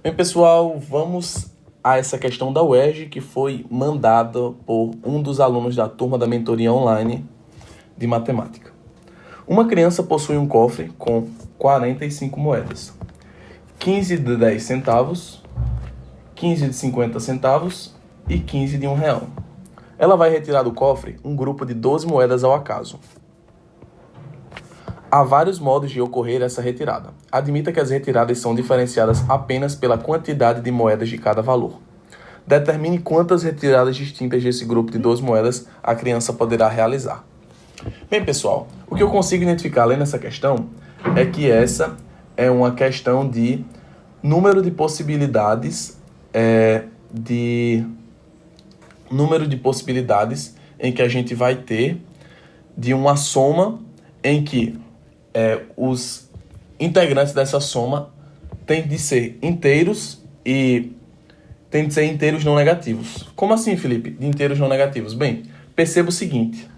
Bem, pessoal, vamos a essa questão da UERJ que foi mandada por um dos alunos da turma da mentoria online de matemática. Uma criança possui um cofre com 45 moedas, 15 de 10 centavos, 15 de 50 centavos e 15 de R$1. Ela vai retirar do cofre um grupo de 12 moedas ao acaso. Há vários modos de ocorrer essa retirada. Admita que as retiradas são diferenciadas apenas pela quantidade de moedas de cada valor. Determine quantas retiradas distintas desse grupo de 12 moedas a criança poderá realizar. Bem, pessoal, o que eu consigo identificar além dessa questão é que essa é uma questão de número de possibilidades em que a gente vai ter de uma soma em que os integrantes dessa soma têm de ser inteiros e têm de ser inteiros não negativos. Como assim, Felipe, de inteiros não negativos? Bem, perceba o seguinte.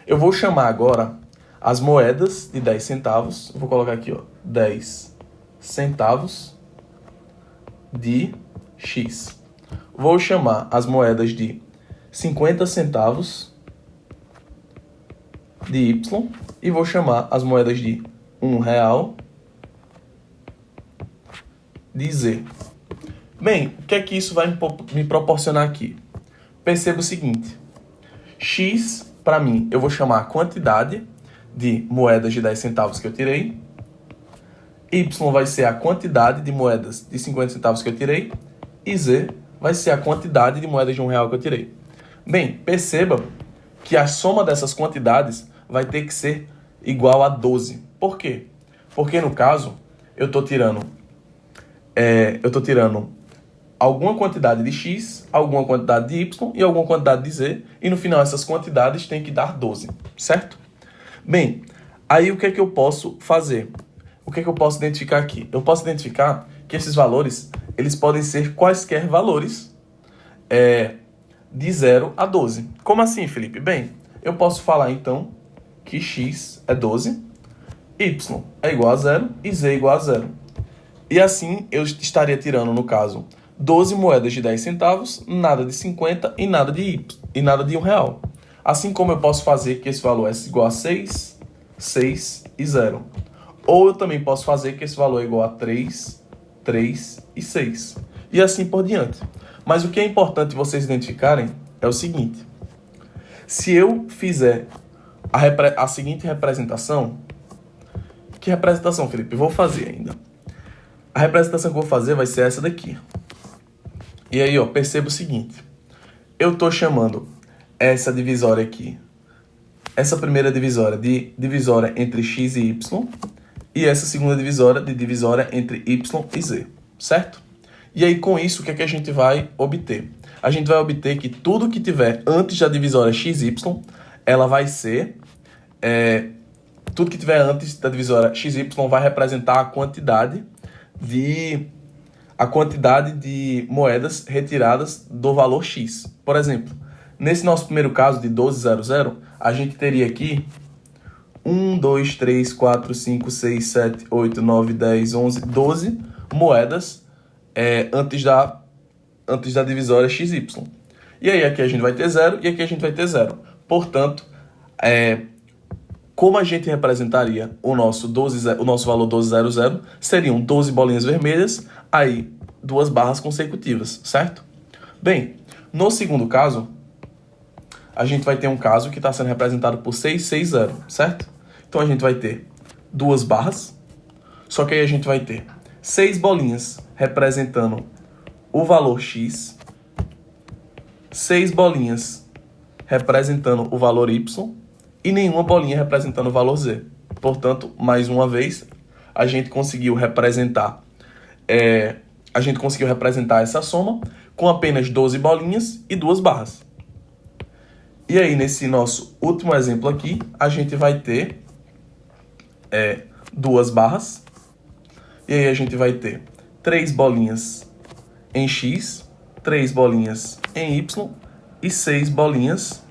Eu vou chamar agora as moedas de 10 centavos. Eu vou colocar aqui, 10 centavos de X. Vou chamar as moedas de 50 centavos de Y. E vou chamar as moedas de R$1 de Z. Bem, o que é que isso vai me proporcionar aqui? Perceba o seguinte. X, para mim, eu vou chamar a quantidade de moedas de 10 centavos que eu tirei. Y vai ser a quantidade de moedas de 50 centavos que eu tirei. E Z vai ser a quantidade de moedas de R$1 que eu tirei. Bem, perceba que a soma dessas quantidades vai ter que ser igual a 12. Por quê? Porque no caso, eu estou tirando alguma quantidade de X, alguma quantidade de Y e alguma quantidade de Z. E no final essas quantidades têm que dar 12, certo? Bem, aí o que é que eu posso fazer? O que é que eu posso identificar aqui? Eu posso identificar que esses valores, eles podem ser quaisquer valores de 0 a 12. Como assim, Felipe? Bem, eu posso falar então que X é 12, Y é igual a 0 e Z é igual a 0. E assim eu estaria tirando, no caso, 12 moedas de 10 centavos, nada de 50 e nada de R$1. Assim como eu posso fazer que esse valor é igual a 6, 6 e 0. Ou eu também posso fazer que esse valor é igual a 3, 3 e 6. E assim por diante. Mas o que é importante vocês identificarem é o seguinte. Se eu fizer a seguinte representação... Que representação, Felipe? Eu vou fazer ainda. A representação que eu vou fazer vai ser essa daqui. E aí, perceba o seguinte. Eu estou chamando essa divisória aqui, essa primeira divisória de divisória entre X e Y, e essa segunda divisória de divisória entre Y e Z, certo? E aí, com isso, o que é que a gente vai obter? A gente vai obter que tudo que tiver antes da divisória XY, ela vai ser... tudo que tiver antes da divisória XY vai representar a quantidade de moedas retiradas do valor X. Por exemplo, nesse nosso primeiro caso de 1200, a gente teria aqui 1, 2, 3, 4, 5, 6, 7, 8, 9, 10, 11, 12 moedas antes da divisória XY. E aí aqui a gente vai ter 0 e aqui a gente vai ter 0. Portanto, como a gente representaria o nosso valor 1200, seriam 12 bolinhas vermelhas, aí 2 barras consecutivas, certo? Bem, no segundo caso, a gente vai ter um caso que está sendo representado por 660, certo? Então a gente vai ter 2 barras, só que aí a gente vai ter 6 bolinhas representando o valor X, 6 bolinhas representando o valor Y, e nenhuma bolinha representando o valor Z. Portanto, mais uma vez, a gente conseguiu representar essa soma com apenas 12 bolinhas e 2 barras. E aí, nesse nosso último exemplo aqui, a gente vai ter 2 barras. E aí a gente vai ter 3 bolinhas em X, 3 bolinhas em Y e 6 bolinhas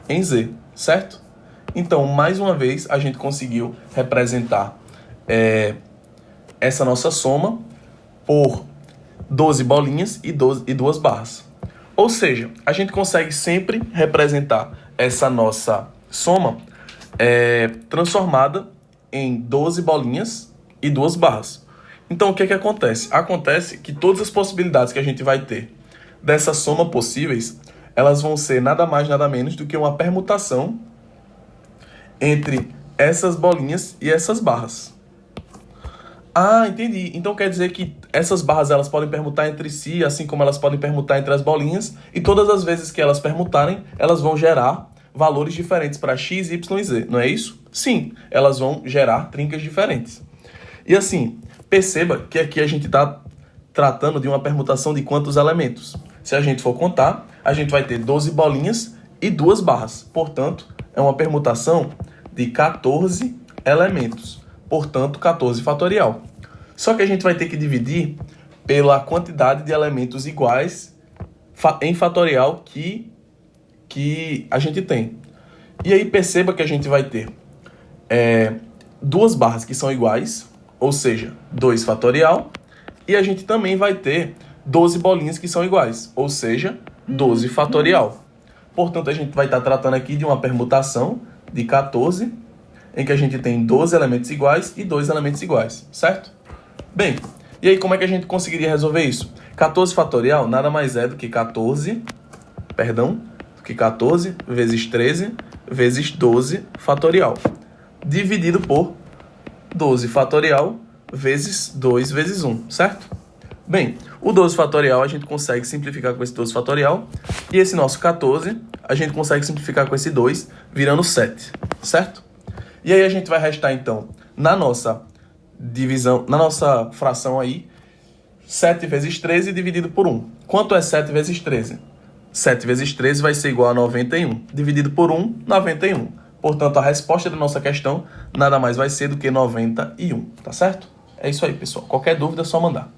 em Z, certo? Então, mais uma vez, a gente conseguiu representar essa nossa soma por 12 bolinhas e 2 barras. Ou seja, a gente consegue sempre representar essa nossa soma transformada em 12 bolinhas e 2 barras. Então, o que acontece? Acontece que todas as possibilidades que a gente vai ter dessa soma possíveis, elas vão ser nada mais, nada menos do que uma permutação entre essas bolinhas e essas barras. Ah, entendi. Então quer dizer que essas barras elas podem permutar entre si, assim como elas podem permutar entre as bolinhas, e todas as vezes que elas permutarem, elas vão gerar valores diferentes para x, y e z, não é isso? Sim, elas vão gerar trincas diferentes. E assim, perceba que aqui a gente está tratando de uma permutação de quantos elementos? Se a gente for contar, a gente vai ter 12 bolinhas e 2 barras. Portanto, é uma permutação de 14 elementos. Portanto, 14 fatorial. Só que a gente vai ter que dividir pela quantidade de elementos iguais em fatorial que a gente tem. E aí perceba que a gente vai ter 2 barras que são iguais, ou seja, 2 fatorial, e a gente também vai ter 12 bolinhas que são iguais, ou seja, 12 fatorial. Portanto, a gente vai estar tratando aqui de uma permutação de 14, em que a gente tem 12 elementos iguais e 2 elementos iguais, certo? Bem, e aí como é que a gente conseguiria resolver isso? 14 fatorial nada mais é do que 14 vezes 13 vezes 12 fatorial, dividido por 12 fatorial vezes 2 vezes 1, certo? Bem, o 12 fatorial a gente consegue simplificar com esse 12 fatorial, e esse nosso 14 a gente consegue simplificar com esse 2, virando 7, certo? E aí a gente vai restar, então, na nossa divisão, na nossa fração aí, 7 vezes 13 dividido por 1. Quanto é 7 vezes 13? 7 vezes 13 vai ser igual a 91. Dividido por 1, 91. Portanto, a resposta da nossa questão nada mais vai ser do que 91, tá certo? É isso aí, pessoal. Qualquer dúvida é só mandar.